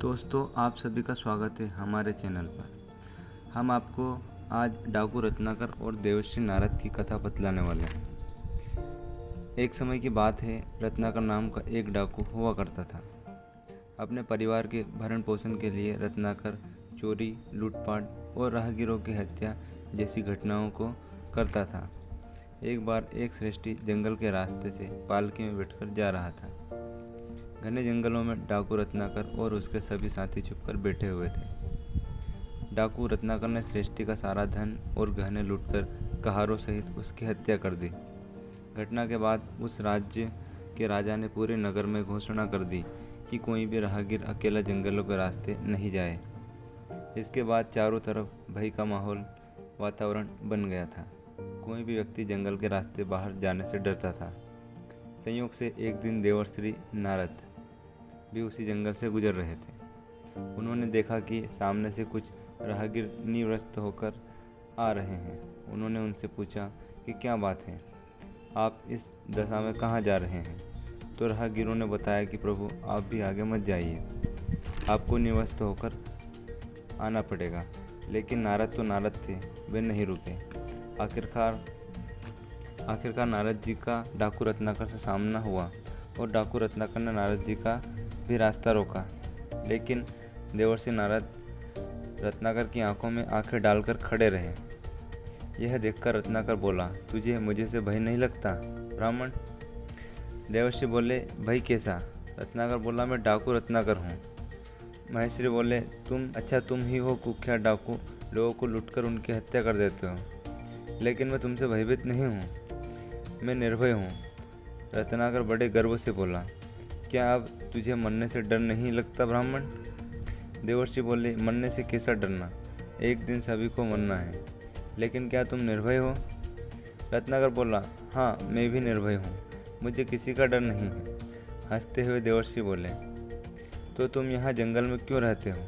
दोस्तों, आप सभी का स्वागत है हमारे चैनल पर। हम आपको आज डाकू रत्नाकर और देवर्षि नारद की कथा बतलाने वाले हैं। एक समय की बात है, रत्नाकर नाम का एक डाकू हुआ करता था। अपने परिवार के भरण पोषण के लिए रत्नाकर चोरी, लूटपाट और राहगीरों की हत्या जैसी घटनाओं को करता था। एक बार एक श्रेष्ठी जंगल के रास्ते से पालकी में बैठकर जा रहा था। घने जंगलों में डाकू रत्नाकर और उसके सभी साथी छुपकर बैठे हुए थे। डाकू रत्नाकर ने श्रेष्ठी का सारा धन और गहने लूटकर कहारों सहित उसकी हत्या कर दी। घटना के बाद उस राज्य के राजा ने पूरे नगर में घोषणा कर दी कि कोई भी राहगीर अकेला जंगलों के रास्ते नहीं जाए। इसके बाद चारों तरफ भय का वातावरण बन गया था। कोई भी व्यक्ति जंगल के रास्ते बाहर जाने से डरता था। संयोग से एक दिन देवर्षि नारद भी उसी जंगल से गुजर रहे थे। उन्होंने देखा कि सामने से कुछ राहगीर निवस्त्र होकर आ रहे हैं। उन्होंने उनसे पूछा कि क्या बात है, आप इस दशा में कहाँ जा रहे हैं? तो राहगीरों ने बताया कि प्रभु, आप भी आगे मत जाइए, आपको निवस्त्र होकर आना पड़ेगा। लेकिन नारद तो नारद थे, वे नहीं रुके। आखिरकार नारद जी का डाकू रत्नाकर से सामना हुआ और डाकू रत्नाकर ने नारद जी का भी रास्ता रोका। लेकिन देवर्षि नारद रत्नाकर की आंखों में आंखें डालकर खड़े रहे। यह देखकर रत्नाकर बोला, तुझे मुझे से भय नहीं लगता ब्राह्मण? देवर्षि बोले, भय कैसा? रत्नाकर बोला, मैं डाकू रत्नाकर हूँ। महेश्वरी बोले, तुम ही हो कुख्यात डाकू, लोगों को लूटकर उनकी हत्या कर देते हो। लेकिन मैं तुमसे भयभीत नहीं हूँ, मैं निर्भय हूँ। रत्नाकर बड़े गर्व से बोला, क्या अब तुझे मरने से डर नहीं लगता ब्राह्मण? देवर्षि बोले, मरने से कैसा डरना, एक दिन सभी को मरना है। लेकिन क्या तुम निर्भय हो? रत्नाकर बोला, हाँ, मैं भी निर्भय हूँ, मुझे किसी का डर नहीं है। हंसते हुए देवर्षि बोले, तो तुम यहाँ जंगल में क्यों रहते हो?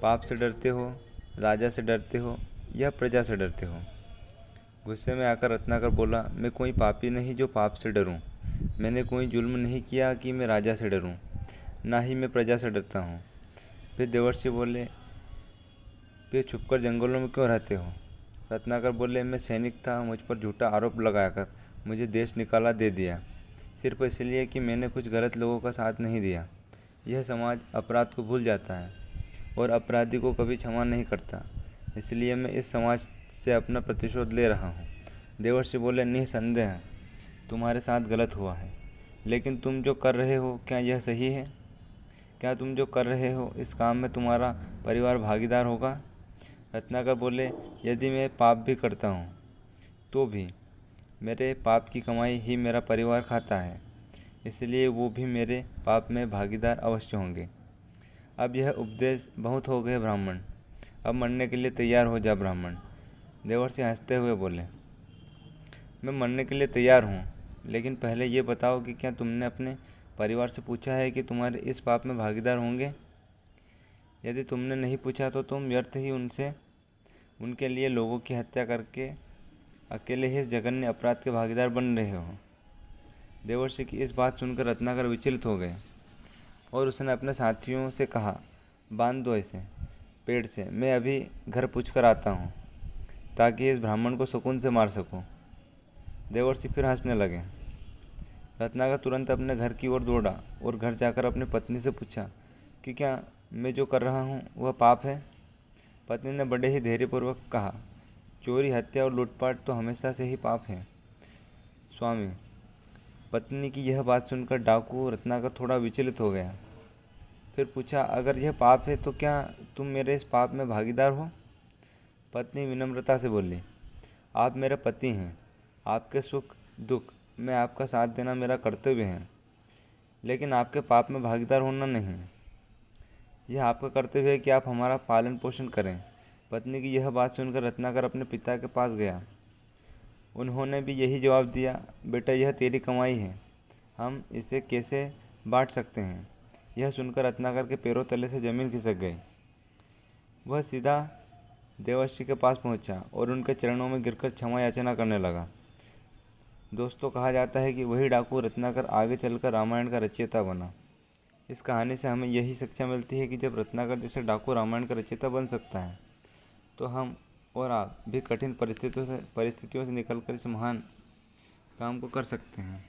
पाप से डरते हो, राजा से डरते हो या प्रजा से डरते हो? गुस्से में आकर रत्नाकर बोला, मैं कोई पापी नहीं जो पाप से डरूं। मैंने कोई जुल्म नहीं किया कि मैं राजा से डरूं, ना ही मैं प्रजा से डरता हूं। फिर देवर्षि बोले, फिर छुपकर जंगलों में क्यों रहते हो? रत्नाकर बोले, मैं सैनिक था, मुझ पर झूठा आरोप लगाकर मुझे देश निकाला दे दिया, सिर्फ इसलिए कि मैंने कुछ गलत लोगों का साथ नहीं दिया। यह समाज अपराध को भूल जाता है और अपराधी को कभी क्षमा नहीं करता, इसलिए मैं इस समाज से अपना प्रतिशोध ले रहा हूँ। देवर्षि बोले, निसंदेह तुम्हारे साथ गलत हुआ है, लेकिन तुम जो कर रहे हो क्या यह सही है? क्या तुम जो कर रहे हो इस काम में तुम्हारा परिवार भागीदार होगा? रत्नाकर बोले, यदि मैं पाप भी करता हूँ तो भी मेरे पाप की कमाई ही मेरा परिवार खाता है, इसलिए वो भी मेरे पाप में भागीदार अवश्य होंगे। अब यह उपदेश बहुत हो गए ब्राह्मण, अब मरने के लिए तैयार हो जा ब्राह्मण। देवर्षि हंसते हुए बोले, मैं मरने के लिए तैयार हूँ, लेकिन पहले ये बताओ कि क्या तुमने अपने परिवार से पूछा है कि तुम्हारे इस पाप में भागीदार होंगे? यदि तुमने नहीं पूछा तो तुम व्यर्थ ही उनके लिए लोगों की हत्या करके अकेले ही इस जघन्य अपराध के भागीदार बन रहे हो। देवर्षि की इस बात सुनकर रत्नाकर विचलित हो गए और उसने अपने साथियों से कहा, बांध दो इसे पेड़ से, मैं अभी घर पूछ कर आता हूँ ताकि इस ब्राह्मण को सुकून से मार सकूँ। देवर्षि फिर हंसने लगे। रत्नाकर तुरंत अपने घर की ओर दौड़ा और घर जाकर अपनी पत्नी से पूछा कि क्या मैं जो कर रहा हूँ वह पाप है? पत्नी ने बड़े ही धैर्यपूर्वक कहा, चोरी, हत्या और लूटपाट तो हमेशा से ही पाप है स्वामी। पत्नी की यह बात सुनकर डाकू रत्नाकर थोड़ा विचलित हो गया। फिर पूछा, अगर यह पाप है तो क्या तुम मेरे इस पाप में भागीदार हो? पत्नी विनम्रता से बोली, आप मेरे पति हैं, आपके सुख दुख में आपका साथ देना मेरा कर्तव्य है, लेकिन आपके पाप में भागीदार होना नहीं। यह आपका कर्तव्य है कि आप हमारा पालन पोषण करें। पत्नी की यह बात सुनकर रत्नाकर अपने पिता के पास गया। उन्होंने भी यही जवाब दिया, बेटा, यह तेरी कमाई है, हम इसे कैसे बांट सकते हैं? यह सुनकर रत्नाकर के पैरों तले से जमीन खिसक गई। वह सीधा देवर्षि के पास पहुंचा और उनके चरणों में गिरकर क्षमा याचना करने लगा। दोस्तों, कहा जाता है कि वही डाकू रत्नाकर आगे चलकर रामायण का रचयिता बना। इस कहानी से हमें यही शिक्षा मिलती है कि जब रत्नाकर जैसे डाकू रामायण का रचयिता बन सकता है तो हम और आप भी कठिन परिस्थितियों से निकलकर इस महान काम को कर सकते हैं।